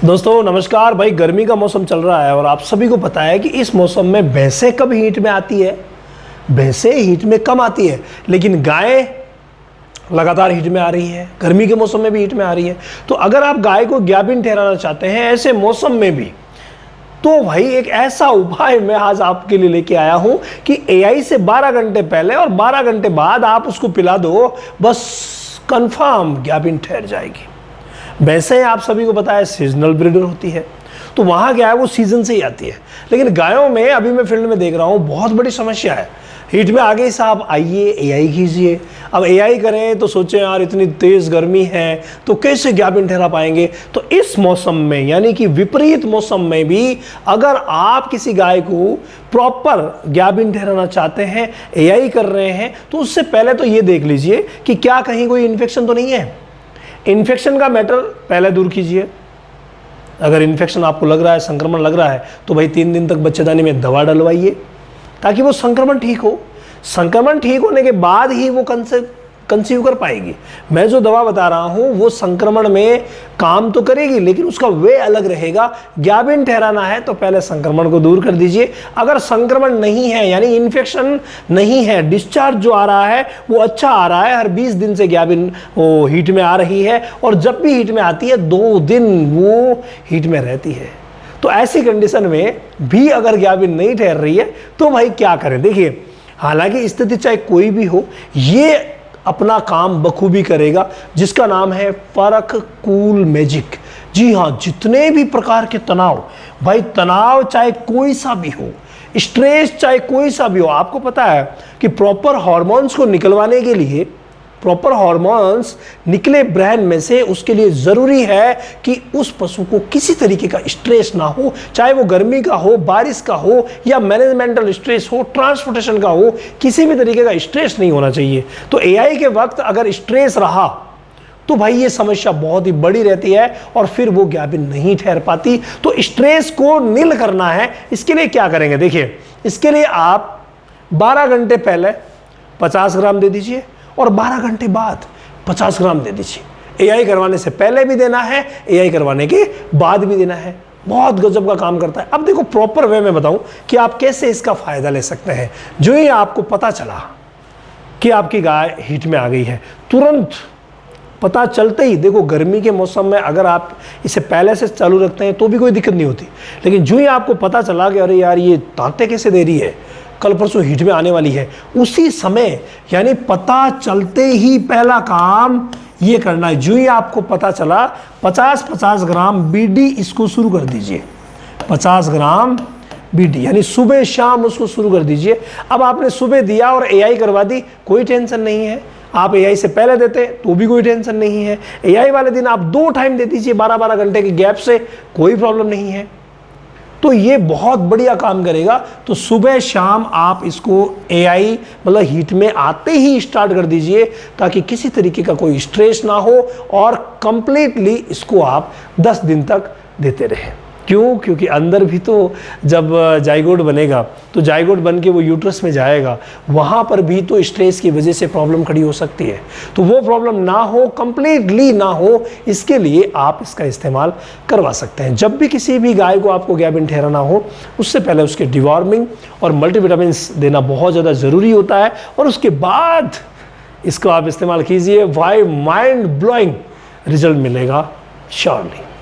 दोस्तों नमस्कार भाई। गर्मी का मौसम चल रहा है और आप सभी को पता है कि इस मौसम में भैंसें कब हीट में आती है, भैंसें हीट में कम आती है, लेकिन गायें लगातार हीट में आ रही है। गर्मी के मौसम में भी हीट में आ रही है। तो अगर आप गाय को ग्याबिन ठहराना चाहते हैं ऐसे मौसम में भी, तो भाई एक ऐसा उपाय मैं आज आपके लिए लेके आया हूं कि एआई से 12 घंटे पहले और 12 घंटे बाद आप उसको पिला दो, बस कंफर्म ग्याबिन ठहर जाएगी। भैंसें आप सभी को पता है सीजनल ब्रीडर होती है, तो वहाँ क्या है वो सीजन से ही आती है। लेकिन गायों में अभी मैं फील्ड में देख रहा हूँ बहुत बड़ी समस्या है। हीट में आ गई साहब, आइए एआई कीजिए। अब एआई करें तो सोचें यार इतनी तेज़ गर्मी है तो कैसे ग्याबिन ठहरा पाएंगे। तो इस मौसम में यानी कि विपरीत मौसम में भी अगर आप किसी गाय को प्रॉपर ग्याबिन ठहराना चाहते हैं, एआई कर रहे हैं, तो उससे पहले तो ये देख लीजिए कि क्या कहीं कोई इन्फेक्शन तो नहीं है। इन्फेक्शन का मैटर पहले दूर कीजिए। अगर इन्फेक्शन आपको लग रहा है, संक्रमण लग रहा है, तो भाई 3 दिन तक बच्चेदानी में दवा डलवाइए ताकि वो संक्रमण ठीक हो। संक्रमण ठीक होने के बाद ही वो कंसीव कर पाएगी। मैं जो दवा बता रहा हूं वो संक्रमण में काम तो करेगी, लेकिन उसका वे अलग रहेगा। ग्याबिन ठहराना है तो पहले संक्रमण को दूर कर दीजिए। अगर संक्रमण नहीं है यानी इन्फेक्शन नहीं है, डिस्चार्ज जो आ रहा है वो अच्छा आ रहा है, हर 20 दिन से ग्याबिन वो हीट में आ रही है और जब भी हीट में आती है 2 दिन वो हीट में रहती है, तो ऐसी कंडीशन में भी अगर ग्याबिन नहीं ठहर रही है तो भाई क्या करें। देखिए, हालांकि स्थिति चाहे कोई भी हो, ये अपना काम बखूबी करेगा, जिसका नाम है फर्क कूल मैजिक। जी हाँ, जितने भी प्रकार के तनाव, भाई तनाव चाहे कोई सा भी हो, स्ट्रेस चाहे कोई सा भी हो, आपको पता है कि प्रॉपर हार्मोन्स को निकलवाने के लिए, प्रॉपर हार्मोन्स निकले ब्रेन में से, उसके लिए ज़रूरी है कि उस पशु को किसी तरीके का स्ट्रेस ना हो, चाहे वो गर्मी का हो, बारिश का हो या मैनेजमेंटल स्ट्रेस हो, ट्रांसपोर्टेशन का हो, किसी भी तरीके का स्ट्रेस नहीं होना चाहिए। तो एआई के वक्त अगर स्ट्रेस रहा तो भाई ये समस्या बहुत ही बड़ी रहती है और फिर वो ग्याबिन नहीं ठहर पाती। तो स्ट्रेस को नील करना है, इसके लिए क्या करेंगे देखिए, इसके लिए आप 12 घंटे पहले 50 ग्राम दे दीजिए और 12 घंटे बाद 50 ग्राम दे दीजिए। एआई करवाने से पहले भी देना है, एआई करवाने के बाद भी देना है। बहुत गजब का काम करता है। अब देखो प्रॉपर वे में बताऊं कि आप कैसे इसका फायदा ले सकते हैं। जो ही आपको पता चला कि आपकी गाय हीट में आ गई है, तुरंत पता चलते ही, देखो गर्मी के मौसम में अगर आप इसे पहले से चालू रखते हैं तो भी कोई दिक्कत नहीं होती, लेकिन जो ही आपको पता चला कि अरे यार ये तांते कैसे दे रही है, कल परसों हीट में आने वाली है, उसी समय यानी पता चलते ही पहला काम ये करना है। जो ही आपको पता चला 50-50 ग्राम बीडी इसको शुरू कर दीजिए। 50 ग्राम बीडी यानी सुबह शाम उसको शुरू कर दीजिए। अब आपने सुबह दिया और एआई करवा दी, कोई टेंशन नहीं है। आप एआई से पहले देते तो भी कोई टेंशन नहीं है। एआई वाले दिन आप 2 टाइम दे दीजिए 12-12 घंटे के गैप से, कोई प्रॉब्लम नहीं है। तो ये बहुत बढ़िया काम करेगा। तो सुबह शाम आप इसको एआई मतलब हीट में आते ही स्टार्ट कर दीजिए ताकि किसी तरीके का कोई स्ट्रेस ना हो और कंप्लीटली इसको आप 10 दिन तक देते रहें। क्यों? क्योंकि अंदर भी तो जब जाइगोट बनेगा तो जाइगोट बन के वो यूट्रस में जाएगा, वहाँ पर भी तो स्ट्रेस की वजह से प्रॉब्लम खड़ी हो सकती है। तो वो प्रॉब्लम ना हो, कंप्लीटली ना हो, इसके लिए आप इसका इस्तेमाल करवा सकते हैं। जब भी किसी भी गाय को आपको ग्याबिन ठहराना हो, उससे पहले उसके डिवॉर्मिंग और मल्टीविटामिन्स देना बहुत ज़्यादा ज़रूरी होता है और उसके बाद इसको आप इस्तेमाल कीजिए। भाई माइंड ब्लोइंग रिजल्ट मिलेगा श्योरली।